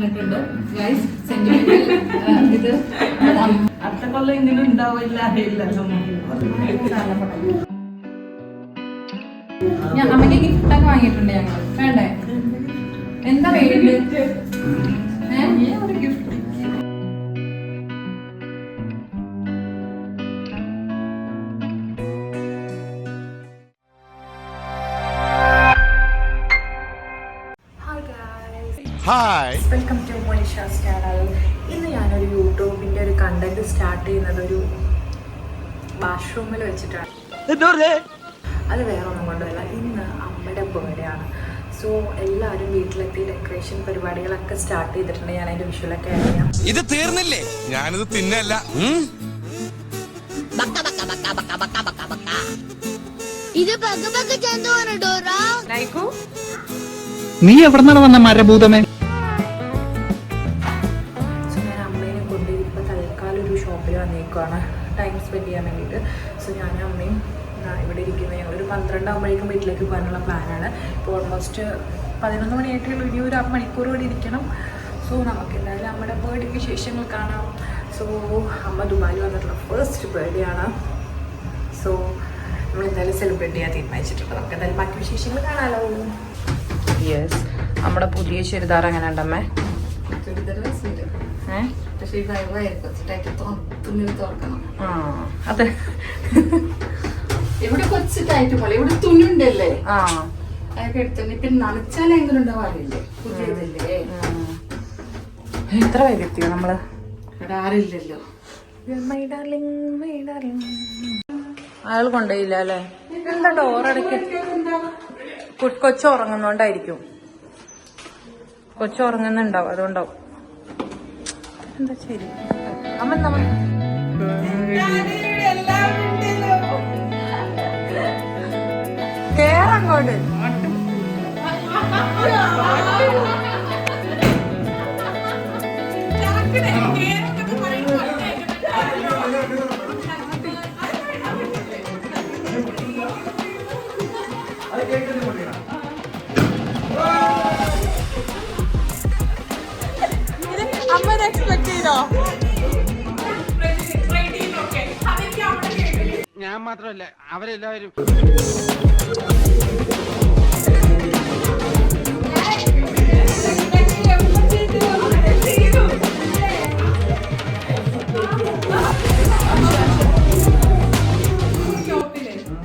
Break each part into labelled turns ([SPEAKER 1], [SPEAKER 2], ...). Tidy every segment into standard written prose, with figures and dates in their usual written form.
[SPEAKER 1] വന്നിട്ടുണ്ട് guys. Sentimental ഇത്
[SPEAKER 2] അടുത്ത കൊല്ലം ഇങ്ങനെ ഉണ്ടാവില്ല
[SPEAKER 1] ഞാൻ അമ്മയ്ക്ക് ഗിഫ്റ്റൊക്കെ വാങ്ങിയിട്ടുണ്ട് ഞങ്ങൾ. വേണ്ടേ? എന്താ വേണ്ടത്?
[SPEAKER 2] Gift
[SPEAKER 3] hi,
[SPEAKER 4] welcome to Monisha's channel. ഇന്ന് ഞാനൊരു യൂട്യൂബിൻ്റെ ഒരു കണ്ടന്റ് സ്റ്റാർട്ട് ചെയ്യുന്നത് ഒരു വാഷ്റൂമിൽ വെച്ചിട്ടാണ്. അത് വേറെ ഒന്നും കൊണ്ടുമല്ല, ഇന്ന് അമ്മയുടെ ബർത്ത്ഡേ ആണ്. സോ എല്ലാവരും വീട്ടിലെത്തി ഡെക്കറേഷൻ പരിപാടികളൊക്കെ സ്റ്റാർട്ട് ചെയ്തിട്ടുണ്ട്. ഞാൻ അതിൻ്റെ വിഷ്വലൊക്കെ അറിയാം.
[SPEAKER 3] ഇത് തീർന്നില്ലേ? ഞാനിത് തിന്നല്ല.
[SPEAKER 5] ഇത്
[SPEAKER 6] നീ എവിടെന്നാണ് വന്ന മരഭൂതമേ?
[SPEAKER 4] സോ ഞാൻ അമ്മേനെ കൊണ്ട് ഇപ്പോൾ തൽക്കാലം ഒരു ഷോപ്പിൽ വന്നേക്കുവാണ് ടൈം സ്പെൻഡ് ചെയ്യാൻ വേണ്ടിയിട്ട്. സോ ഞാനും അമ്മയും ഇവിടെ ഇരിക്കുന്നത്. ഞങ്ങളൊരു 12 ആകുമ്പോഴേക്കും വീട്ടിലേക്ക് പോകാനുള്ള പ്ലാനാണ്. ഇപ്പോൾ ഓൾമോസ്റ്റ് 11 മണിയായിട്ടുള്ള ഇനി ഒരു മണിക്കൂർ കൂടി ഇരിക്കണം. സോ നമുക്ക് എന്തായാലും അമ്മയുടെ ബർത്ത്ഡേ വിശേഷങ്ങൾ കാണാം. സോ അമ്മ ദുബായിൽ വന്നിട്ടുള്ള ഫസ്റ്റ് ബർത്ത്ഡേ ആണ്. സോ നമ്മൾ എന്തായാലും സെലിബ്രേറ്റ് ചെയ്യാൻ തീരുമാനിച്ചിട്ടുണ്ട്. നമുക്ക് എന്തായാലും ബാക്കി വിശേഷങ്ങൾ കാണാമല്ലോ. യെസ്, നമ്മുടെ പുതിയ ചുരിദാർ എങ്ങനെ ഉണ്ടമ്മേ? അതെ,
[SPEAKER 1] ഇവിടെ കുറച്ചിട്ടായിട്ട് പോലെ ഇവിടെ തുണിണ്ടല്ലേ. അതൊക്കെ എടുത്തന്നെ പിന്നെ നനച്ചാലെങ്കിലും ഉണ്ടാവാറില്ലേ? പുതിയതല്ലേ?
[SPEAKER 4] എത്ര പേര് എത്തിയോ നമ്മള്?
[SPEAKER 1] ഇവിടെ ആരില്ലല്ലോ.
[SPEAKER 4] അയാൾ കൊണ്ടുപോയില്ല അല്ലേ? എന്താ ഡോറടയ്ക്ക്? കൊച്ചു ഉറങ്ങുന്നോണ്ടായിരിക്കും. കൊച്ചു ഉറങ്ങുന്നുണ്ടാവും, അതുകൊണ്ടാവും. എന്താ ശരി അമ്മ കേറങ്ങോട്ട്. അമ്മ എക്സ്പെക്ട് ചെയ്തോ?
[SPEAKER 6] ഞാൻ മാത്രമല്ല, അവരെല്ലാവരും.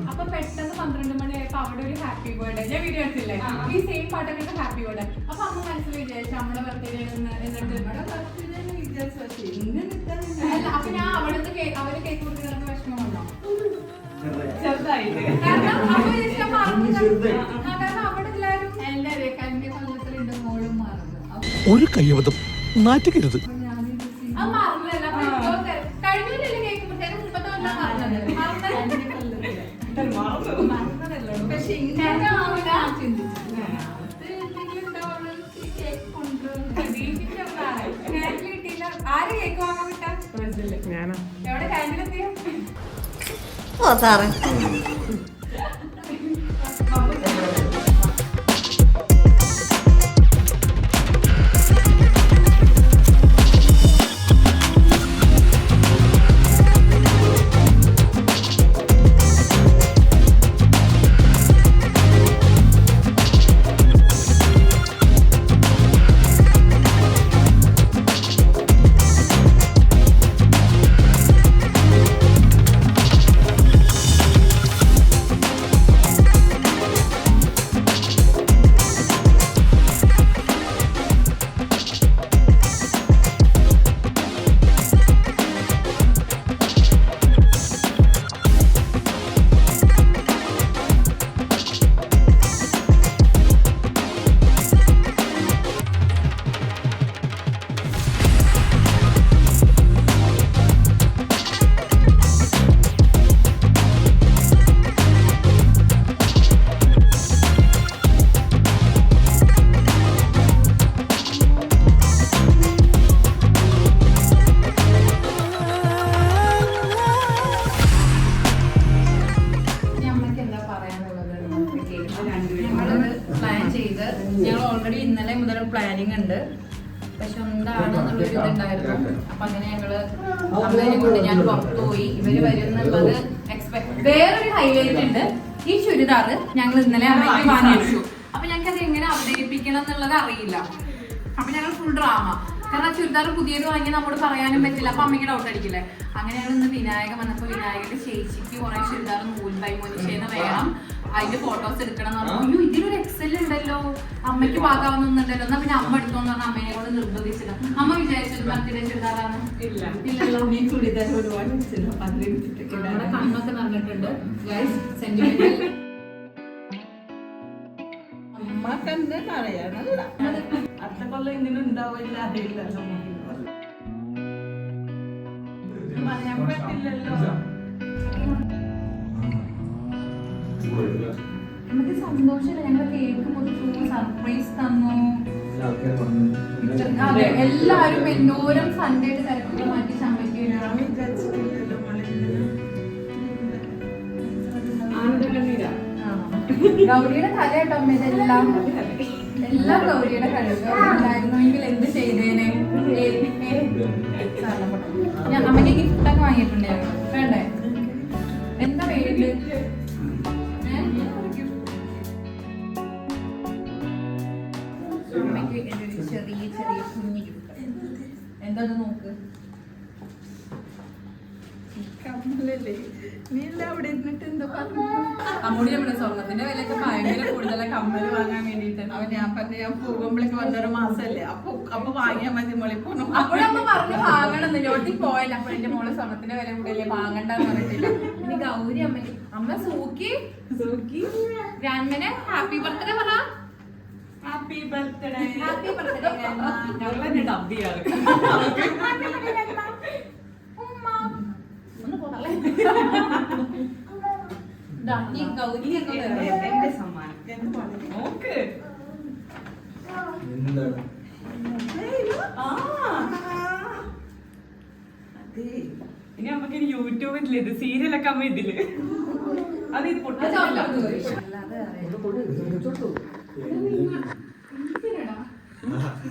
[SPEAKER 1] അപ്പൊ പെട്ടെന്ന് 12 മണിയായപ്പോ അവിടെ ഒരു ഹാപ്പി ബർത്ത്ഡേ ഞാൻ വീഡിയോ എടുത്തില്ലേ, ഈ സെയിം പാട്ടൊക്കെ ഹാപ്പി ബർത്ത്ഡേ. അപ്പൊ അമ്മ മനസ്സിൽ വിചാരിച്ചു നമ്മുടെ ബർത്ത്ഡേ എന്നിട്ട് അപ്പൊ ഞാൻ അവിടുന്ന് അവര് കേക്ക് കൊടുക്കുന്ന വിഷമം വന്നോ? ചെറുതായിട്ട്. കാരണം അവിടെ എല്ലാവരും എല്ലാവരും എന്റെ കൊല്ലത്തിലുണ്ട് മോളും മാറുന്നു.
[SPEAKER 3] ഒരു കയ്യബദ്ധം നാറ്റുകരുത്.
[SPEAKER 1] അത് മറന്നല്ല, കഴിഞ്ഞില്ലല്ലേ കേക്ക് മുട്ടേനെ മുമ്പത്തെ കൊല്ലം മറന്നതല്ലോ. പക്ഷെ ഇങ്ങനെ ചിന്തിച്ചു ആര് കേക്ക് വാങ്ങാൻ വിട്ടാ? എവിടെ ക്യാൻറ്റീനെത്തിയ?
[SPEAKER 5] ഓ സാറേ,
[SPEAKER 1] ഞങ്ങൾ ഓൾറെഡി ഇന്നലെ മുതൽ പ്ലാനിങ് ഉണ്ട്. പക്ഷെ എന്താണെന്നുള്ളൊരു ഇതുണ്ടായിരുന്നു. അപ്പൊ അങ്ങനെ ഞങ്ങള് അമ്മേനെ കൊണ്ട് ഞാൻ പുറത്തു പോയി. ഇവര് വരുന്നുള്ളത് വേറൊരു ഹൈലൈറ്റ് ഉണ്ട്. ഈ ചുരിദാറ് ഞങ്ങൾ ഇന്നലെ അമ്മയ്ക്ക് വാങ്ങിച്ചു. അപ്പൊ ഞങ്ങൾക്ക് അത് എങ്ങനെ അവതരിപ്പിക്കണം എന്നുള്ളത് അറിയില്ല. അപ്പൊ ഞങ്ങൾ ഫുൾ ഡ്രാമ. കാരണം ചുരിദാർ പുതിയത് വാങ്ങി നമ്മോട് പറയാനും പറ്റില്ല. അപ്പൊ അമ്മയ്ക്ക് ഡൗട്ട് അടിക്കില്ലേ. അങ്ങനെയാണ് ഇന്ന് വിനായകൻ വന്നപ്പോ വിനായകന്റെ ചേച്ചിക്ക് കുറെ ചുരിദാർ നൂൽബൈ മോനിഷേന്ന് വേണം, അതിന്റെ ഫോട്ടോസ് എടുക്കണം എന്ന് പറഞ്ഞു. അയ്യോ ഇതിലൊരു എക്സൽ ഉണ്ടല്ലോ, അമ്മയ്ക്ക് പാകാവുന്നുണ്ടല്ലോ, എന്നാ പിന്നെ അമ്മ എടുത്തോന്ന് പറഞ്ഞ അമ്മയെ കൊണ്ട് നിർബന്ധിച്ചത്. അമ്മ വിചാരിച്ചത് ബർത്ത്ഡേ ചുരിദാറാണ്. ഇല്ലല്ലോ, നീ ചുരിദാർ ഒരുപാട് നമ്മുടെ കണ്ണൊക്കെ നടന്നിട്ടുണ്ട്. സെന്റിമെന്റൽ
[SPEAKER 2] അമ്മക്ക് എന്താ പറയാനല്ല, അടുത്ത കൊല്ലം ഇങ്ങനെ ഉണ്ടാവില്ല അറിയില്ലല്ലോ. പറയാൻ പറ്റില്ലല്ലോ.
[SPEAKER 1] നമുക്ക് സന്തോഷമില്ല. ഞങ്ങൾ കേക്ക് മുറിച്ചു, സർപ്രൈസ് തന്നു. അതെ, എല്ലാരും എന്നോരം സൺഡേ തിരക്കൊക്കെ മാറ്റി ചമ്മയ്ക്ക് ഗൗരിയുടെ കല കേട്ടോ അമ്മ. ഇതെല്ലാം എല്ലാം ഗൗരിയുടെ കഴിവ് ഉണ്ടായിരുന്നുവെങ്കിൽ എന്ത് ചെയ്തേനെ. ഞാൻ അമ്മയ്ക്ക് ഗിഫ്റ്റൊക്കെ വാങ്ങിയിട്ടുണ്ട്. വേണ്ടേ? എന്താ വേണ്ടത്? അമ്മയ്ക്ക് എൻ്റെ ഒരു ചെറിയ ചെറിയ കുഞ്ഞു ഗിഫ്റ്റ്. എന്താ നോക്ക്. അമ്മൂടി നമ്മുടെ സ്വർണത്തിന്റെ വിലയൊക്കെ ഭയങ്കര കൂടുതലാണ്. കമ്മല് വാങ്ങാൻ വേണ്ടിട്ട്
[SPEAKER 2] ഞാൻ പോകുമ്പോഴേക്ക് വന്നൊരു മാസല്ലേ, അപ്പൊ വാങ്ങിയാൽ മതി മോളിപ്പോ.
[SPEAKER 1] അപ്പോഴമ്മ പറഞ്ഞു വാങ്ങണം. ലോട്ടി പോയല്ല. അപ്പൊ എന്റെ മോള് സ്വർണത്തിന്റെ വില കൂടെയല്ലേ വാങ്ങണ്ടെന്ന് പറഞ്ഞിട്ടില്ല. ഇനി ഗൗരി അമ്മയ്ക്ക് അമ്മ സൂക്കി ഗ്രാൻഡ്മനെ ഹാപ്പി ബർത്ത്ഡേ പറ.
[SPEAKER 2] Happy birthday.
[SPEAKER 1] ഹാപ്പി ബർത്ത്ഡേ
[SPEAKER 2] ഞങ്ങളെന്നെ ഡബ്ബിയാണ്. എന്റെ സമ്മാനം നോക്ക്. അതെ, ഇനി നമുക്ക് യൂട്യൂബിൽ ഇത് സീരിയലൊക്കെ അമ്മ ഇതില് അത്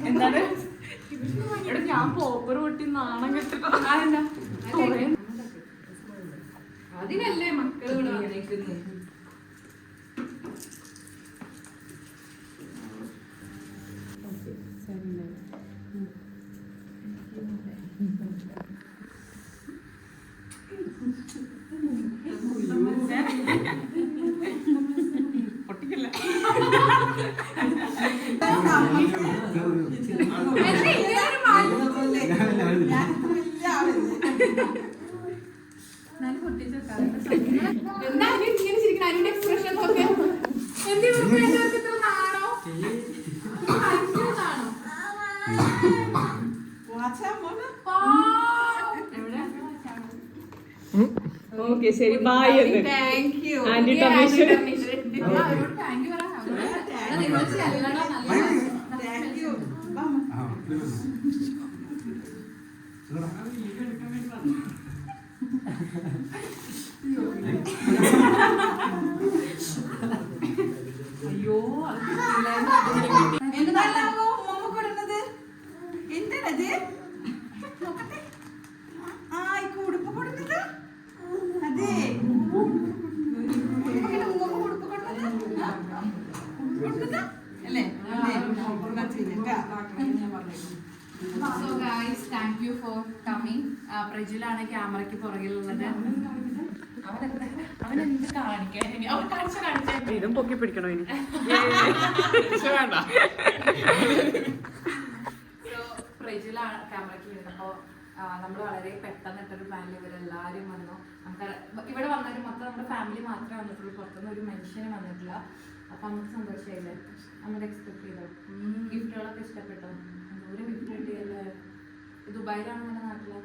[SPEAKER 2] എന്താണ് എടാ, ഞാൻ പോപ്പർ പൊട്ടി നാണം കെട്ടിട്ടോ.
[SPEAKER 1] അതിനല്ലേ മക്കളോട് വന്നേക്കുന്നത്.
[SPEAKER 2] പൊട്ടിക്കില്ല.
[SPEAKER 1] എന്താ ഇങ്ങനെ ചിരിക്കുന്ന അതിന്റെ എക്സ്പ്രഷൻ ഒക്കെ നാണോ?
[SPEAKER 2] ഓക്കെ ശരി, ബൈ.
[SPEAKER 1] താങ്ക് യു
[SPEAKER 2] ആന്റി ടമേഷൻ.
[SPEAKER 1] താങ്ക് യു പറയാം. നിങ്ങൾ ചെല്ലണം.
[SPEAKER 2] Thank you. അയ്യോ, എന്താണാവോ ഉമ്മ കൊടുക്കുന്നത്? എന്താണത്? ആ ഉടുപ്പ് കൊടുക്കുന്നത്. അതെ, അല്ലേ?
[SPEAKER 1] So guys, thank you for coming. പ്രജുലാണ് ക്യാമറയ്ക്ക് പുറകിലുള്ളത്. അവനെന്ത് കാണിക്കാൻ
[SPEAKER 2] ഇതും പൊക്കി പിടിക്കണോ ഇനി? വേണ്ട.
[SPEAKER 1] സോ പ്രജുലാണ് ക്യാമറയ്ക്ക് വരുന്നപ്പോ നമ്മൾ വളരെ പെട്ടെന്ന് ഇട്ടൊരു പ്ലാനിൽ ഇവരെല്ലാവരും വന്നു. നമുക്ക് ഇവിടെ വന്നൊരു മൊത്തം നമ്മുടെ ഫാമിലി മാത്രമേ വന്നിട്ടുള്ളൂ, പുറത്തുനിന്ന് ഒരു മനുഷ്യന് വന്നിട്ടില്ല. അപ്പൊ നമുക്ക് സന്തോഷമായില്ലേ? നമ്മൾ എക്സ്പെക്ട് ചെയ്തോ? ഗിഫ്റ്റുകളൊക്കെ ഇഷ്ടപ്പെട്ടോ? ഒരു ഗിഫ്റ്റ് കിട്ടിയല്ലേ? ദുബായിലാണ് നമ്മുടെ നാട്ടില്.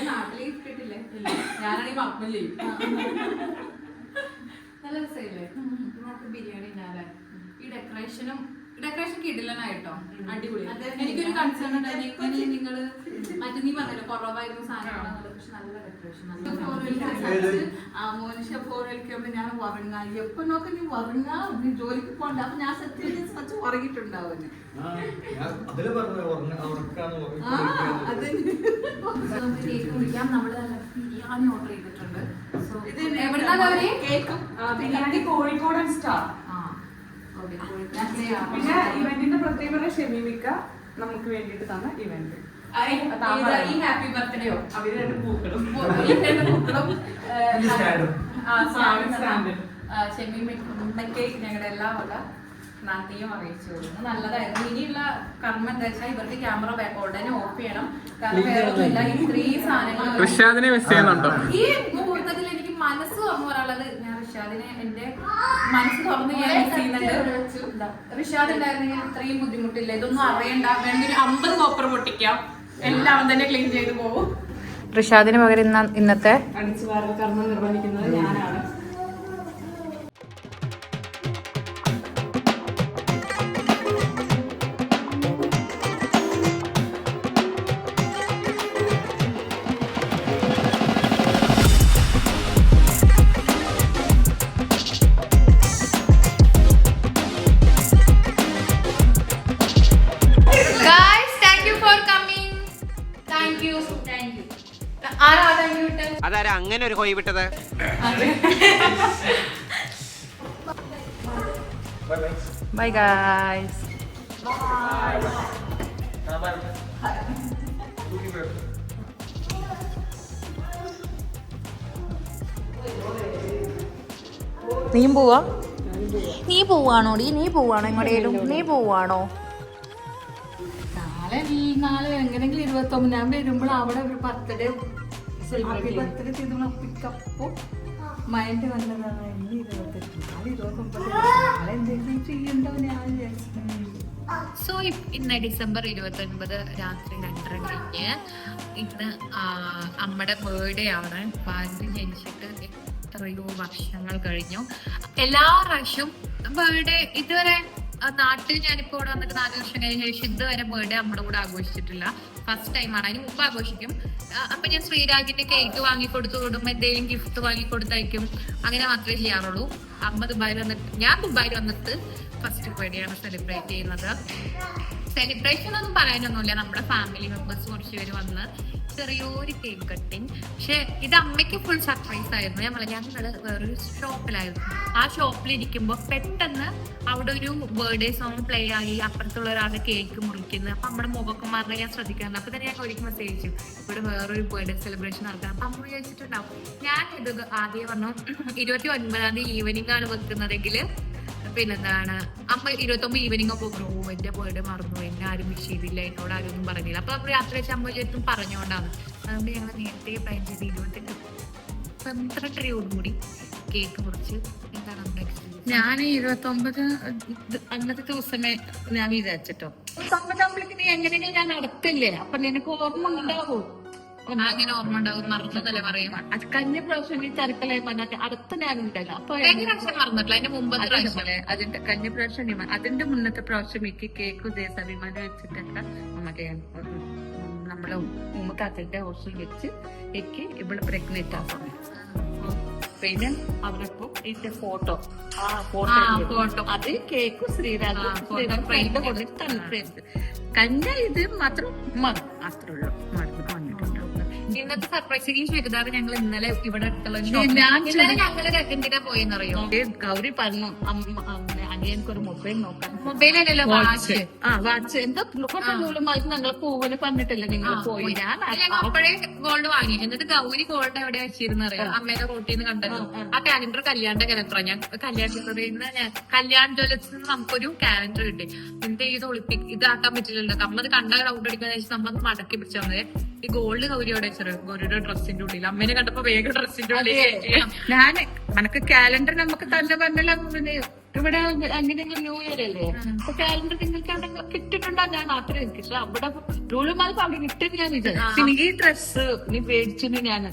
[SPEAKER 1] നാട്ടില് ഗിഫ്റ്റ് കിട്ടില്ലേ? ഞാനാണെങ്കിൽ വർക്കും ചെയ്യും. നല്ല രസമില്ലേ? നമുക്ക് ബിരിയാണി ഉണ്ടാകാൻ ഈ ഡെക്കറേഷനും ഡെക്കറേഷൻ കിടിലനായിട്ടോ.
[SPEAKER 2] അടിപൊളി.
[SPEAKER 1] എനിക്കൊരു കൺസേൺ ഉണ്ടായിരുന്നു, നിങ്ങള് മറ്റേ നീ പറഞ്ഞല്ലോ കുറവായിരുന്നു സാധനങ്ങൾ, പക്ഷെ നല്ല ഡെക്കറേഷൻ. മോനിഷ ഫോറിക്കുമ്പോ ഞാൻ ഉറങ്ങാ, എപ്പോ നോക്കി നീ ഉറങ്ങാ, നീ ജോലിക്ക് പോണ്ട. അപ്പൊ ഞാൻ സത്യം ഉറങ്ങിട്ടുണ്ടാവും. കേക്ക് കുടിക്കാം. നമ്മള് ബിരിയാണി ഓർഡർ ചെയ്തിട്ടുണ്ട്.
[SPEAKER 2] കേക്കും ബിരിയാണി കോഴിക്കോടൻ സ്റ്റാർ. പിന്നെ ഇവന്റിന്റെ പ്രത്യേകത ഷെമീമിക്ക നമുക്ക് വേണ്ടിട്ട് തന്ന ഇവന്റ്.
[SPEAKER 1] ഈ ഹാപ്പി ബർത്ത്ഡേയോ
[SPEAKER 2] അവര് രണ്ട് പൂക്കളും
[SPEAKER 1] ചെമ്മീമ്മയ്ക്ക് ഞങ്ങളുടെ എല്ലാ വക നന്ദിയും അറിയിച്ചു കൊടുക്കുന്നു. നല്ലതായിരുന്നു. ഇനിയുള്ള കർമ്മം എന്താ വെച്ചാൽ ഇവർക്ക് ക്യാമറ ഉടനെ ഓഫ് ചെയ്യണം. കാരണം വേറൊന്നുമില്ല, ഇത്രയും സാധനങ്ങൾ ഈ മുഹൂർത്തത്തിൽ എനിക്ക് മനസ്സ് തുറന്നു പറയാനുള്ളത്, ഞാൻ റിഷാദിനെ എന്റെ മനസ്സ് തുറന്ന് ഞാൻ മിസ് ചെയ്യുന്നുണ്ട്. റിഷാദ് ഉണ്ടായിരുന്നെങ്കിൽ ഇത്രയും ബുദ്ധിമുട്ടില്ല. ഇതൊന്നും അറിയണ്ട, വേണമെങ്കിൽ 50 കോപ്പർ പൊട്ടിക്കാം, എല്ലാം തന്നെ ക്ലീൻ ചെയ്ത് പോകും. റിഷാദിന് പകരം ഇന്നത്തെ
[SPEAKER 2] അടിച്ചു വാരൽ കർമ്മം നിർവഹിക്കുന്നത് ഞാനാണ്.
[SPEAKER 6] അതാരാ അങ്ങനെ ഒരു കോഴി വിട്ടത്?
[SPEAKER 1] Bye guys. നീയും പോവാ? നീ പോവാണോടി? നീ പോവാണോ എങ്ങോട്ടേലും? നീ പോവാണോ? നാളെ എങ്ങനെങ്കിലും 29 ഞാൻ വരുമ്പോൾ അവിടെ ഒരു ബർത്ത്ഡേ ബർത്ത്ഡേ ചെയ്ത് പിക്കപ്പോ മൈൻഡ് വന്നതാണ്. ഇനി 28 നാളെ 29 നാളെ എന്തെങ്കിലും ചെയ്യണ്ടോ ഞാൻ വിചാരിച്ചു.
[SPEAKER 7] സോ ഇന്ന് ഡിസംബർ 29 രാത്രി 2:30 കഴിഞ്ഞ് ഇന്ന് അമ്മയുടെ ബർത്ത്ഡേ ആണ്. പാലിന് ജനിച്ചിട്ട് എത്രയോ വർഷങ്ങൾ കഴിഞ്ഞു. എല്ലാ പ്രാവശ്യവും ബർത്ത്ഡേ ഇതുവരെ നാട്ടിൽ ഞാനിപ്പോ ഇവിടെ വന്നിട്ട് 4 വർഷം കഴിഞ്ഞ ശേഷം ഇതുവരെ ബർത്ത്ഡേ നമ്മുടെ കൂടെ ആഘോഷിച്ചിട്ടില്ല. ഫസ്റ്റ് ടൈമാണ്. അതിന് മുമ്പ് ആഘോഷിക്കും. അപ്പൊ ഞാൻ ശ്രീരാഗിന്റെ കേക്ക് വാങ്ങിക്കൊടുത്തു വിടുമ്പോ എന്തെങ്കിലും ഗിഫ്റ്റ് വാങ്ങിക്കൊടുത്തയക്കും. അങ്ങനെ മാത്രമേ ചെയ്യാറുള്ളൂ. അമ്മ ദുബായിൽ വന്നിട്ട്, ഞാൻ ദുബായിൽ വന്നിട്ട് ഫസ്റ്റ് ബർത്ത്ഡേയാണ് സെലിബ്രേറ്റ് ചെയ്യുന്നത്. സെലിബ്രേഷൻ ഒന്നും പറയാനൊന്നുമില്ല. നമ്മുടെ ഫാമിലി മെമ്പേഴ്സ് കുറച്ച് പേര് വന്ന് ചെറിയൊരു കേക്ക് കട്ടിങ്. പക്ഷെ ഇത് അമ്മയ്ക്ക് ഫുൾ സർപ്രൈസ് ആയിരുന്നു. ഞങ്ങള് വേറൊരു ഷോപ്പിലായിരുന്നു. ആ ഷോപ്പിൽ ഇരിക്കുമ്പോൾ പെട്ടെന്ന് അവിടെ ഒരു ബർത്ത്ഡേ സോങ് പ്ലേ ആയി. അപ്പുറത്തുള്ള ഒരാളുടെ കേക്ക് മുറിക്കുന്നത്. അപ്പൊ നമ്മുടെ മുഖമൊക്കെ മാറിനെ ഞാൻ ശ്രദ്ധിക്കാറുണ്ട്. അപ്പൊ തന്നെ ഞാൻ ഒരിക്കൽ മെസ്സേജ് അയച്ചു, ഇവിടെ വേറൊരു ബർത്ത്ഡേ സെലിബ്രേഷൻ നടക്കാം. അപ്പൊ അമ്മ വിചാരിച്ചിട്ടുണ്ടാവും. ഞാൻ ഇത് ആദ്യം പറഞ്ഞു 29-ാം തീയതി ഈവനിങ് ആണ് വെക്കുന്നതെങ്കിൽ പിന്നെന്താണ് അമ്മ 29 ഈവനിങ് ഒക്കെ ബ്രോ എന്റെ ബർത്ത്ഡേ മറന്നു, എന്നെ ആരും വിഷ് ചെയ്തില്ല, എന്നോട് ആരും ഒന്നും പറഞ്ഞില്ല. അപ്പൊ നമ്മൾ രാത്രി വെച്ച് അമ്മ ചേർത്തും പറഞ്ഞുകൊണ്ടാണ്. അതുകൊണ്ട് ഞങ്ങൾ നേരത്തെ പ്ലാൻ ചെയ്ത് 28 കൂടി കേക്ക് മുറിച്ച് എന്താണ് നമ്മുടെ എക്സ്പീരിയൻസ്. ഞാൻ 29 അന്നത്തെ ദിവസമേ ഞാൻ വിചാരിച്ചിട്ടോ 29 നീ എങ്ങനെയെങ്കിലും ഞാൻ നടത്തില്ലേ, അപ്പൊ നിനക്ക് ഓർമ്മ ഉണ്ടാവും. അങ്ങനെ ഓർമ്മ ഉണ്ടാവും. മറന്നതല്ലേ പറയാം. അത് കഴിഞ്ഞ പ്രാവശ്യം ഈ തിരക്കലായി പറഞ്ഞാൽ അടുത്ത ഞാനുണ്ടല്ലോ. അപ്പൊ കഴിഞ്ഞ പ്രാവശ്യം മറന്നിട്ടില്ല. അതിന്റെ മുമ്പത്തെ പ്രാവശ്യം അതിന്റെ കഴിഞ്ഞ പ്രാവശ്യം അതിന്റെ മുന്നത്തെ പ്രാവശ്യം എനിക്ക് കേക്ക് ദേശാഭിമാനം വെച്ചിട്ടൊക്കെ മറ്റേ നമ്മളെ ഉമ്മക്കാത്തിന്റെ ഹോസ്റ്റൽ വെച്ച് എനിക്ക് ഇവിടെ പ്രഗ്നന്റ് ആ സമയം. പിന്നെ അവരപ്പോ ഇതിന്റെ ഫോട്ടോ ഫോട്ടോ അത് കേക്ക് ശ്രീരാഗ് ഫ്രണ്ട് കൊടുത്ത് തന്നെ കഞ്ഞ ഇത് മാത്രം അത്രേ ഉള്ളൂ. വന്നിട്ടുണ്ടാവും. ഇന്നത്തെ സർപ്രൈസ് ഈ ചുരിദാർ ഞങ്ങൾ ഇന്നലെ ഇവിടെ അടുത്തുള്ള ഞങ്ങള് എന്തിനാ പോയെന്നറിയോ? ഗൗരി പറഞ്ഞു അനിയനക്കൊരു മൊബൈൽ നോക്കാൻ. മൊബൈലല്ലോ വാച്ച്. വാച്ച് എന്താ നൂലുമായി ഞങ്ങൾ പോവല് പറഞ്ഞിട്ടില്ല. നിങ്ങൾ പോയി. ഞാൻ അപ്പോഴേ ഗോൾഡ് വാങ്ങി. എന്നിട്ട് ഗൗരി ഗോൾഡ് എവിടെ വെച്ചിരുന്നറിയോ? അമ്മേടെ റോട്ടിൽ നിന്ന് കണ്ടല്ലോ. ആ കാലണ്ടർ കല്യാണിന്റെ കാലണ്ടറാ. ഞാൻ കല്യാൺ ജ്വല്ലറ്റ്സിൽ നമുക്കൊരു കാലണ്ടർ കിട്ടി. എന്നിട്ട് ഇത് ഇതാക്കാൻ പറ്റില്ലല്ലോ. നമ്മത് കണ്ട ഡൗട്ട് അടിക്കുന്ന വെച്ചാൽ നമ്മളത് മടക്കി പിടിച്ചാൽ മതി. ഈ ഗോൾഡ് ഗൗരിയോടെ വെച്ചത് ഗൗരിയുടെ ഡ്രസ്സിന്റെ ഉള്ളിൽ. അമ്മേനെ കണ്ടപ്പോ വേഗം ഡ്രസ്സിന്റെ ഉള്ളിൽ ഞാൻ നമുക്ക് കാലണ്ടർ നമുക്ക് തന്നെ പറഞ്ഞല്ലോ. ഇവിടെ അങ്ങനെയെങ്കിലും ന്യൂ ഇയർ അല്ലേ, അപ്പൊ കാലണ്ടർ നിങ്ങൾക്ക് കിട്ടിട്ടുണ്ടോ? ഞാൻ മാത്രമേ എനിക്ക്. പക്ഷെ അവിടെ റൂളുമാർ പറഞ്ഞു കിട്ടും. ഞാൻ വിചാരിച്ചു ഈ ഡ്രസ്സ് നീ മേടിച്ചു. ഞാൻ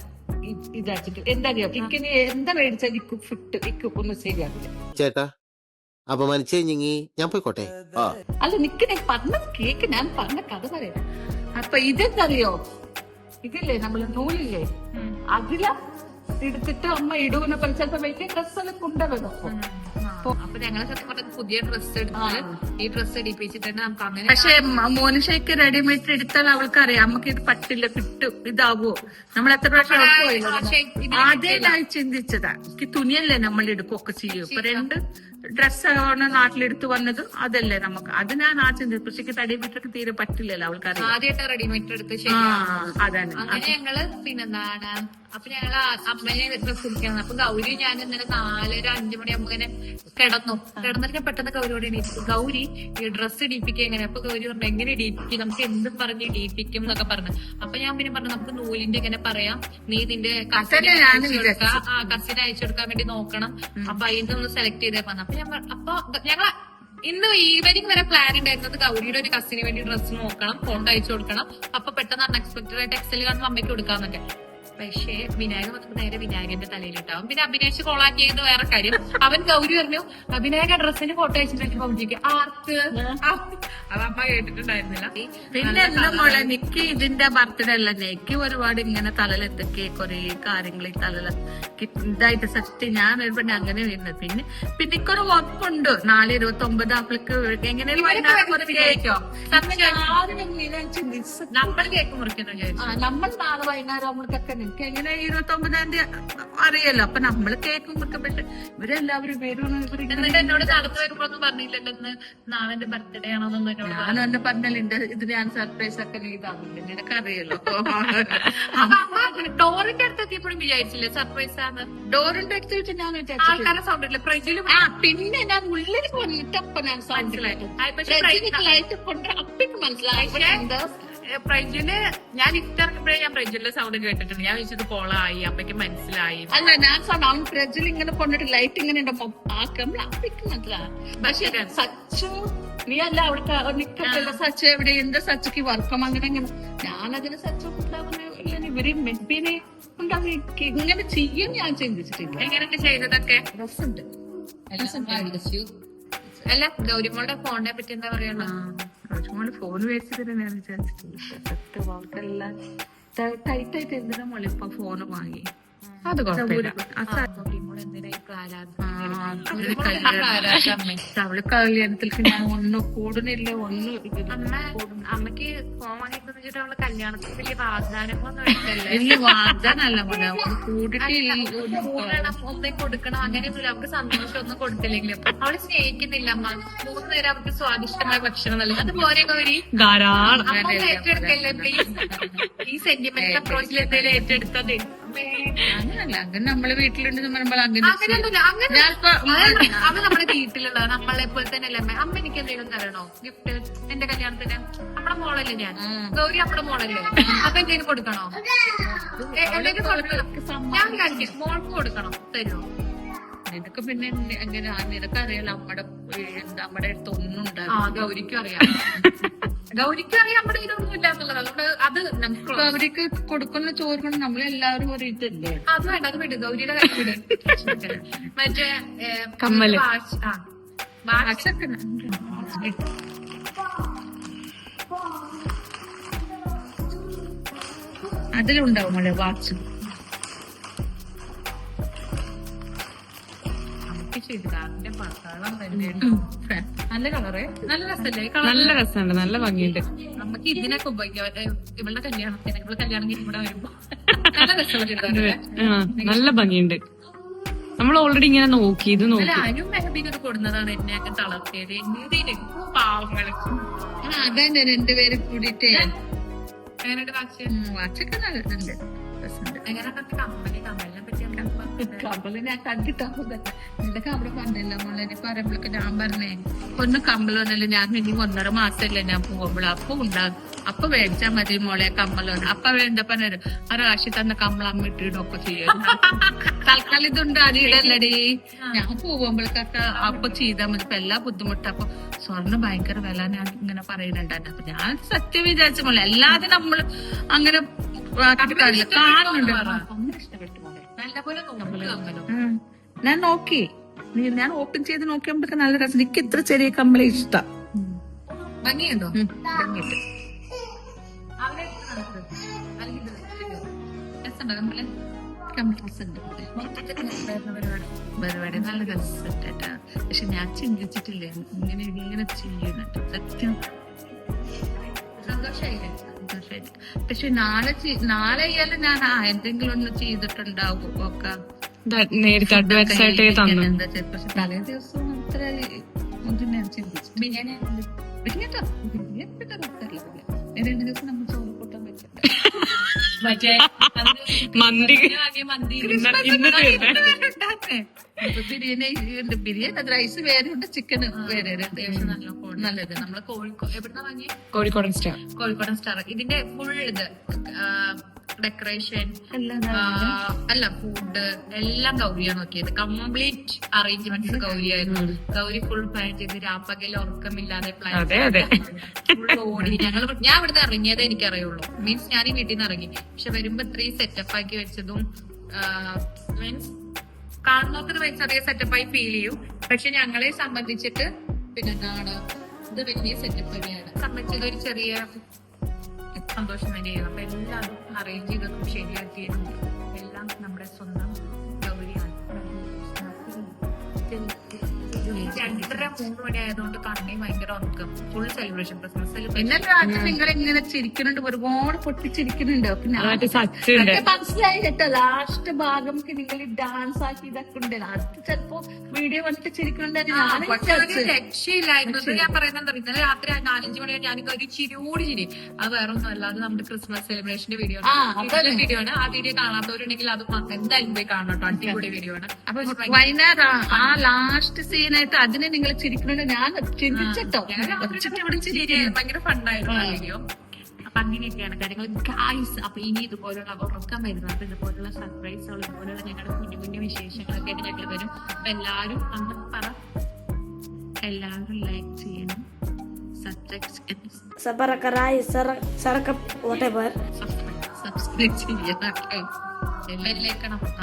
[SPEAKER 7] ഇതാച്ചിട്ട് എന്താ അറിയാം എനിക്ക് നീ എന്താ മേടിച്ചാൽ ഫിറ്റ് ഒന്ന് ശരിയാക്കില്ല.
[SPEAKER 8] ചേട്ടാ
[SPEAKER 6] അപമാനിച്ചു കഴിഞ്ഞെങ്കി ഞാൻ പോയിക്കോട്ടെ.
[SPEAKER 7] അല്ല നിക്ക് ഞാൻ പറഞ്ഞ കേക്ക്, ഞാൻ പറഞ്ഞ കഥ പറയാം. അപ്പൊ ഇതെന്തറിയോ, ഇതില്ലേ നമ്മള് നൂലില്ലേ, അതില എടുത്തിട്ട് അമ്മ ഇടൂന്ന് പറഞ്ഞ ചിലപ്പോ വലിയ ഡ്രസ്സെല്ലാം കൊണ്ടുവരും.
[SPEAKER 1] അപ്പൊ ഞങ്ങളെ സത്യം പറഞ്ഞത് പുതിയ ഡ്രസ്സ് എടുത്ത് ഈ ഡ്രസ്സ് ഇടിപ്പിച്ചിട്ടുണ്ട് നമുക്ക് അങ്ങനെ.
[SPEAKER 7] പക്ഷെ മോനിഷയ്ക്ക് റെഡിമെയ്ഡ് എടുത്താൽ അവൾക്കറിയാം നമുക്ക് ഇത് പറ്റില്ല, കിട്ടും, ഇതാവോ. നമ്മൾ എത്ര പ്രാവശ്യം ആദ്യമായി ചിന്തിച്ചതാ, എനിക്ക് തുണിയല്ലേ നമ്മൾ എടുക്കുകയൊക്കെ ചെയ്യും. ഇപ്പൊ 2 ഡ്രസ്സാണ് നാട്ടിലെടുത്ത് വന്നത്, അതല്ലേ നമുക്ക്. അത് ഞാൻ ആ ചിന്തിച്ചു. പക്ഷെ റെഡിമെയ്ഡ് തീരെ പറ്റില്ലല്ലോ അവൾക്കറിയാം.
[SPEAKER 1] ആദ്യമായിട്ട് റെഡിമെയ്ഡ് എടുത്ത്
[SPEAKER 7] അതാണ്.
[SPEAKER 1] അങ്ങനെ ഞങ്ങള് പിന്നെന്താണ്, അപ്പൊ ഞങ്ങള് അമ്മയെ ഡ്രസ്സ് എടുക്കണം. അപ്പൊ ഗൗരി ഞാൻ ഇന്നലെ 4-5 മണിയാകുമ്പോ ഇങ്ങനെ കിടന്നിട്ട് ഞാൻ പെട്ടെന്ന് ഗൗരിയോട് എണീറ്റു. ഗൗരി ഈ ഡ്രസ്സ് ഇടിപ്പിക്കുക എങ്ങനെ? അപ്പൊ ഗൗരി പറഞ്ഞു എങ്ങനെ ഇടിപ്പിക്കും, നമുക്ക് എന്തും പറഞ്ഞ് ഇടിപ്പിക്കും എന്നൊക്കെ പറഞ്ഞു. അപ്പൊ ഞാൻ പിന്നെ പറഞ്ഞു നമുക്ക് നൂലിന്റെ ഇങ്ങനെ പറയാം, നീ നിന്റെ കസിന് അയച്ചു കൊടുക്കാൻ വേണ്ടി നോക്കണം. അപ്പൊ അതിന്റെ ഒന്ന് സെലക്ട് ചെയ്തേ പറഞ്ഞു. അപ്പൊ ഞങ്ങൾ ഇന്ന് ഈവനിങ് വരെ പ്ലാൻ ഉണ്ടായിരുന്നത് ഗൗരിയുടെ ഒരു കസിന് വേണ്ടി ഡ്രസ്സ് നോക്കണം, ഫോട്ടോ അയച്ചു കൊടുക്കണം. അപ്പൊ പെട്ടെന്ന് അൺഎക്സ്പെക്ടഡ് ആയിട്ട് എക്സൽ കാണുമ്പോൾ അമ്മയ്ക്ക് കൊടുക്കാന്നൊക്കെ. പക്ഷേ വിനായകൻ വന്നപ്പോ നേരെ വിനായകന്റെ തലയിലിട്ടാവും. പിന്നെ അഭിനയിച്ച് കോളാക്കിയത് വേറെ കാര്യം. അവൻ ഗൗരി പറഞ്ഞു വിനായക ഡ്രസ്സിന് ഫോട്ടോ അയച്ചിട്ടുണ്ടെങ്കിൽ ഗൗരിക്ക് ആർക്ക് അത് അമ്മ കേട്ടിട്ടുണ്ടായിരുന്നില്ല.
[SPEAKER 7] പിന്നെ എന്താ മോളെ, നിക്ക് ഇതിന്റെ ബർത്ത്ഡേ അല്ല, എനിക്ക് ഒരുപാട് ഇങ്ങനെ തലയിലെത്തൊക്കെ കുറെ കാര്യങ്ങൾ ഈ തലയിൽ ഇതായിട്ട് സത്യം ഞാൻ ഒരുപാട് അങ്ങനെ വരുന്നത്. പിന്നെ എനിക്കൊരു ഉറപ്പുണ്ട് 4/29 അവൾക്ക് എങ്ങനെയും
[SPEAKER 1] നമ്മൾ കേക്ക് മുറിക്കുന്നു.
[SPEAKER 7] നമ്മൾ നാളെ വൈകുന്നേരം നമ്മൾക്കൊക്കെ എനിക്ക് എങ്ങനെ 29-ാം തീയതി അറിയാലോ. അപ്പൊ നമ്മള് കേക്ക് മുറിക്കപ്പെട്ട് ഇവരെല്ലാവരും പേരും.
[SPEAKER 1] എന്നിട്ട് എന്നോട് നടന്നു വരുമ്പോഴൊന്നും പറഞ്ഞില്ലല്ലോ ഇന്ന് നാളെ എന്റെ ബർത്ത്ഡേ ആണോന്നൊന്നും എന്നോട്.
[SPEAKER 7] ഞാനും എന്നെ പറഞ്ഞാൽ ഇത് ഞാൻ സർപ്രൈസ് ഒക്കെ ഇതാവില്ല, നിനക്കറിയല്ലോ.
[SPEAKER 1] ഡോറിന്റെ അടുത്ത് എത്തിയപ്പോഴും വിചാരിച്ചില്ലേ സർപ്രൈസ് ആണ്?
[SPEAKER 7] ഡോറിന്റെ അടുത്ത് വെച്ച് ഞാൻ
[SPEAKER 1] ആൾക്കാരെ സൗണ്ട് ഇല്ല. പ്രജിലും
[SPEAKER 7] പിന്നെ ഞാൻ ഉള്ളിൽ പോയിട്ടപ്പോ ഞാൻ മനസ്സിലായി.
[SPEAKER 1] പ്രജില് ഞാൻ ഇട്ടിറങ്ങുമ്പോഴേ ഞാൻ പ്രജിലിന്റെ സൗണ്ട് കേട്ടിട്ടുണ്ട്. ഞാൻ വിളിച്ചത് കോളായി, അപ്പയ്ക്ക് മനസ്സിലായി.
[SPEAKER 7] അല്ല ഞാൻ അവൻ പ്രജിൽ ഇങ്ങനെ കൊണ്ടിട്ട് ലൈറ്റ് ഇങ്ങനെ ആക്കുമ്പോൾ അപ്പയ്ക്ക് മനസ്സിലായി. പക്ഷെ സച്ചു നീ അല്ല അവിടെ നിക്കല്ല, സച്ച് എവിടെ, എന്താ സച്ചക്ക് വർക്കം അങ്ങനെ ഇങ്ങനെ. ഞാനതിന് സച്ചു ഉണ്ടാകുന്ന ഇവര് മെബിനെ ഉണ്ടാകുന്ന ഇങ്ങനെ ചെയ്യും ഞാൻ ചിന്തിച്ചിട്ടില്ല.
[SPEAKER 1] എങ്ങനെയൊക്കെ ചെയ്തതൊക്കെ
[SPEAKER 7] രസമുണ്ട്.
[SPEAKER 1] അല്ല ഗൗരിമോളുടെ ഫോണിനെ പറ്റി എന്താ പറയണ?
[SPEAKER 7] മോള് ഫോൺ മേടിച്ചതിന് ഞാൻ വിചാരിച്ചിട്ടില്ല. അവൾക്കെല്ലാം ടൈറ്റായിട്ട് എന്തിനാ മോളിപ്പോ ഫോണ് വാങ്ങി. അത് കുഴപ്പമില്ല. അവള് കല്യാണത്തിലേക്ക് ഞാൻ ഒന്നും കൂടുന്നില്ല, ഒന്നും
[SPEAKER 1] അമ്മക്ക് ഫോൺ വാങ്ങിയിട്ട് അവള് കല്യാണത്തിന് വലിയ വാഗ്ദാനമൊന്നും
[SPEAKER 7] വലിയ വാഗ്ദാനല്ല മോനെ, കൂടിട്ട്
[SPEAKER 1] ഒന്നേ കൊടുക്കണം അങ്ങനെയൊന്നുമില്ല. അവർക്ക് സന്തോഷം ഒന്നും കൊടുത്തില്ലെങ്കിലും അവള് സ്നേഹിക്കുന്നില്ല അമ്മ. 3 നേരം അവർക്ക് സ്വാദിഷ്ടമായ ഭക്ഷണം നൽകും. അതുപോലെ ഗൗരി
[SPEAKER 2] ധാരാളം
[SPEAKER 1] ഏറ്റെടുക്കല്ലേ പ്ലീസ്. ഈ സെന്റിമെന്റൽ അപ്രോച്ചിൽ എന്തെങ്കിലും ഏറ്റെടുത്തത്
[SPEAKER 7] അങ്ങനല്ല. അങ്ങനെ നമ്മളെ വീട്ടിലുണ്ടെന്ന് പറയുമ്പോൾ
[SPEAKER 1] അങ്ങനെയൊന്നുമില്ല. അങ്ങനെ അത് നമ്മുടെ വീട്ടിലുള്ള നമ്മളെ പോലെ തന്നെ അല്ലേ അമ്മ. അമ്മ എനിക്ക് എന്തെങ്കിലും തരണോ ഗിഫ്റ്റ് എന്റെ കല്യാണത്തിന്? നമ്മുടെ മോളല്ലേ ഞാൻ, ഗൗരി നമ്മുടെ മോളല്ലേ. അപ്പൊ എന്തെങ്കിലും കൊടുക്കണോ? എന്തെങ്കിലും കൊടുക്കണം. ഞാൻ കാണിക്കാം, മോൾക്ക് കൊടുക്കണം. തരുമോ?
[SPEAKER 7] നിനക്ക് പിന്നെ എങ്ങനെ നിനക്ക് അറിയാലോ നമ്മുടെ അടുത്ത് ഒന്നും ഉണ്ടാകും.
[SPEAKER 1] ഗൗരിക്കും അറിയാം, ഗൗരിക്കും അറിയാം നമ്മുടെ ഇതൊന്നും ഇല്ലാന്നുള്ളത്. അതുകൊണ്ട് അത് നമുക്ക്
[SPEAKER 7] ഗൗരിക്ക് കൊടുക്കുന്ന ചോറ് കൊണ്ട് നമ്മളെല്ലാവരും ഒരു ഇതല്ലേ.
[SPEAKER 1] അത് വേണ്ട, അത് വിട്. ഗൗരിയുടെ കയ്യിൽ മറ്റേ
[SPEAKER 2] കമ്മല്.
[SPEAKER 7] വാച്ചൊക്കെ അതിലുണ്ടാവും മോളെ വാച്ച്.
[SPEAKER 1] നല്ല കളറ്, നല്ല രസല്ലേ?
[SPEAKER 2] നല്ല രസമുണ്ട്, നല്ല ഭംഗിയുണ്ട്.
[SPEAKER 1] നമുക്ക് ഇതിനൊക്കെ ഉപയോഗിക്കാം. ഇവളുടെ കല്യാണത്തിന്, ഇവള് കല്യാണം കഴിഞ്ഞ് ഇവിടെ വരുമ്പോ നല്ല രസമുള്ള
[SPEAKER 2] നല്ല ഭംഗിയുണ്ട്. നമ്മൾ ഓൾറെഡി ഇങ്ങനെ നോക്കി ഇത് നോക്കി.
[SPEAKER 1] അനു മെഹബീനൊക്കെ കൊടുന്നതാണ് എന്നെയൊക്കെ തളർത്തിയത്. എന്തിന് പാവങ്ങള്.
[SPEAKER 7] അതന്നെ 2 പേര് കൂടിയിട്ട്
[SPEAKER 1] അങ്ങനെ
[SPEAKER 7] വാച്ചൊക്കെ നല്ലതുണ്ട്, രസമുണ്ട്.
[SPEAKER 1] എങ്ങനെ കമ്മലിനെ പറ്റി
[SPEAKER 7] കമ്പള് ഞാൻ കണ്ടിട്ടാവുന്നത് എന്റെ കമ്പള് പറഞ്ഞില്ല മോളെ. ഇനി പറയുമ്പോഴൊക്കെ ഞാൻ പറഞ്ഞേ ഒന്ന് കമ്പള് വന്നല്ലേ, ഞാൻ ഇനി 1.5 മാസമല്ലേ ഞാൻ പോകുമ്പോൾ അപ്പൊ ഉണ്ടാകും. അപ്പൊ മേടിച്ചാൽ മതി മോളെ കമ്മല്. അപ്പൊ വേണ്ട പറഞ്ഞു ആ രാശി തന്ന കമ്മൾ അമ്മ ഇട്ടിടൊക്കെ ചെയ്യും. തൽക്കാലം ഇതുണ്ട് അതിടല്ലടി. ഞാൻ പോകുമ്പോഴേക്കൊക്കെ അപ്പൊ ചെയ്താൽ മതി. ഇപ്പൊ എല്ലാ ബുദ്ധിമുട്ടും. അപ്പൊ സ്വർണ്ണം ഭയങ്കര വില ഞാൻ ഇങ്ങനെ പറയുന്നുണ്ടായിരുന്നു. അപ്പൊ ഞാൻ സത്യം വിചാരിച്ച മോളെ അല്ലാതെ നമ്മള് അങ്ങനെ കാണുന്നുണ്ട്.
[SPEAKER 1] നല്ലപോലെ
[SPEAKER 7] ഞാൻ നോക്കി ഞാൻ ഓപ്പൺ ചെയ്ത് നോക്കിയപ്പോഴൊക്കെ നല്ല രസം. എനിക്ക് ഇത്ര ചെറിയ കമ്മലെ ഇഷ്ടം.
[SPEAKER 1] ഭംഗിയുണ്ടോ?
[SPEAKER 7] ഭംഗിയുണ്ട്. പരിപാടി നല്ല രസമുണ്ട്. പക്ഷെ ഞാൻ ചിന്തിച്ചിട്ടില്ല ഇങ്ങനെ ചെയ്യുന്നുണ്ട്. സത്യം
[SPEAKER 1] സന്തോഷായില്ലേ?
[SPEAKER 7] സന്തോഷമായിട്ട്. പക്ഷെ നാളെ ഇയാലും ഞാൻ എന്തെങ്കിലും ഒന്ന് ചെയ്തിട്ടുണ്ടാവും ഒക്കെ.
[SPEAKER 2] നേരത്തെ അഡ്വാൻസ് ആയിട്ട് തന്നു.
[SPEAKER 7] പക്ഷെ തലേ ദിവസം അത്ര ഒന്നും ഞാൻ ചിന്തിച്ചു. ബിരിയാണി ബിരിയാണി 2 ദിവസം നമ്മൾ ചോറ് കൂട്ടാൻ പറ്റില്ല.
[SPEAKER 1] മറ്റേ
[SPEAKER 2] മന്തി
[SPEAKER 7] ബിരിയാണി റൈസ് വേറെ ഉണ്ട്, ചിക്കന് വേറെ. നല്ലത്. നമ്മള് എവിടുന്ന വാങ്ങിയ
[SPEAKER 2] കോഴിക്കോടൻ സ്റ്റാർ.
[SPEAKER 1] കോഴിക്കോടൻ സ്റ്റാർ. ഇതിന്റെ ഫുൾ ഇത് ഡെക്കറേഷൻ അല്ല ഫുഡ് എല്ലാം ഗൗരിയാണ് നോക്കിയത്. കംപ്ലീറ്റ് അറേഞ്ച്മെന്റ്സ് ഗൗരിയായിരുന്നു. ഗൗരി ഫുൾ പ്ലാൻ ചെയ്ത് രാപ്പകൽ ഉറക്കമില്ലാതെ പ്ലാൻ ഫുൾ ഓടി. ഞാൻ ഇവിടുന്ന് ഇറങ്ങിയതേ എനിക്കറിയുള്ളൂ. മീൻസ് ഞാൻ ഈ വീട്ടിൽ നിന്ന് ഇറങ്ങി. പക്ഷെ വരുമ്പോ ഇത്രയും സെറ്റപ്പ് ആക്കി വെച്ചതും മീൻസ് കാണുന്നവർക്ക് ചെറിയ സെറ്റപ്പായി ഫീൽ ചെയ്യും. പക്ഷെ ഞങ്ങളെ സംബന്ധിച്ചിട്ട് പിന്നെ എന്താണ് ഇത് വലിയ സെറ്റപ്പ് തന്നെയാണ്. സംബന്ധിച്ചത് ഒരു ചെറിയ സന്തോഷം തന്നെയായിരുന്നു. അപ്പൊ എല്ലാം അറേഞ്ച് ചെയ്തതും ശരിയാക്കിയതും എല്ലാം നമ്മുടെ സ്വന്തം ഗൗരിയാണ്. 2:30-3 മണി ആയതുകൊണ്ട് കണ്ണി ഭയങ്കര ഉറക്കം. Full celebration, Christmas celebration.
[SPEAKER 7] ഇന്നലെ രാത്രി നിങ്ങൾ ഇങ്ങനെ ചിരിക്കുന്നുണ്ട്, ഒരുപാട് പൊട്ടിച്ചിരിക്കുന്നുണ്ട്. പിന്നെ
[SPEAKER 2] സച്ചുണ്ട്.
[SPEAKER 7] മനസ്സിലായി കേട്ടോ. ലാസ്റ്റ് ഭാഗം നിങ്ങൾ ഡാൻസ് ആക്കി ഇതൊക്കെ ഉണ്ട്. അത് ചിലപ്പോ വീഡിയോ വന്നിട്ട് ചിരിക്കുന്നുണ്ട്.
[SPEAKER 1] പക്ഷെ ഒരു രക്ഷയില്ലായിരുന്നു. ഇത് ഞാൻ പറയുന്നത് ഇന്നലെ രാത്രി 4-5 മണി ഞാൻ ഒരു ചിരിയോട് ചിരി. അത് വേറെ ഒന്നും അല്ലാതെ നമ്മുടെ ക്രിസ്മസ് സെലിബ്രേഷന്റെ വീഡിയോ വീഡിയോ ആണ്. ആ വീഡിയോ കാണാത്തവരുണ്ടെങ്കിൽ അത് എന്തായാലും പോയി കാണാം കേട്ടോ. അടിപൊളി വീഡിയോ ആണ്. അപ്പൊ
[SPEAKER 7] വൈകുന്നേരം ആ ലാസ്റ്റ് സീനായിട്ട് അതിനെ നിങ്ങൾ ചിരിക്കുന്നുണ്ട്. ഞാൻ ചിന്തിച്ചിട്ടോ
[SPEAKER 1] ഭയങ്കര ഫണ്ടായിരുന്നു ആ വീഡിയോ. അപ്പൊ അങ്ങനെയൊക്കെയാണ് കാര്യങ്ങൾ ഗായ്സ്. അപ്പൊ ഇനി ഇതുപോലുള്ള ഉറക്കം വരുന്നത്, അപ്പൊ ഇതുപോലുള്ള സർപ്രൈസുകൾ, ഇതുപോലുള്ള ഞങ്ങളുടെ കുഞ്ഞു കുഞ്ഞു വിശേഷങ്ങളൊക്കെ ആയിട്ട് ഞങ്ങൾ വരും. അപ്പൊ എല്ലാവരും അന്ന് പറ, എല്ലാവരും ലൈക്ക് ചെയ്യണം, സബ്സ്ക്രൈബ് ചെയ്യണം,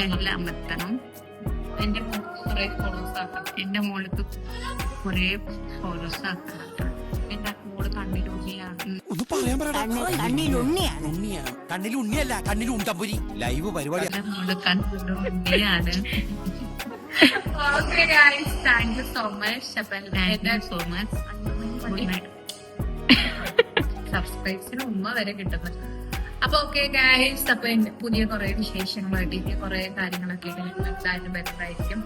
[SPEAKER 1] എല്ലാം എത്തണം. എന്റെ കുറെ ഫോളോസ് ആക്കണം. എന്റെ മോൾക്ക് കുറെ ഫോളോസ് ആക്കണം. എന്റെ മോള് കണ്ണിലുണ്ണിയാണ്.
[SPEAKER 3] ഒന്ന് പറയാൻ കണ്ണിലുണ്ണിയാണ്. കണ്ണിൽ ഉണ്ണിയല്ല, കണ്ണിൽ ഉണ്ടപുരി. ലൈവ് പരിപാടി.
[SPEAKER 7] എന്റെ മോള് കണ്ണിലുണ്ണിയാണ്.
[SPEAKER 1] Okay guys, thank you so much.
[SPEAKER 7] So much.
[SPEAKER 1] സബ്സ്ക്രൈബ്സിന് ഉമ്മ വരെ കിട്ടുന്നത്. അപ്പൊ ഓക്കെ ഗൈസ്, അപ്പൊ പുതിയ കുറെ വിശേഷങ്ങളായിട്ട് ഇനി കുറെ കാര്യങ്ങളൊക്കെ എന്തായാലും വരുന്നതായിരിക്കും.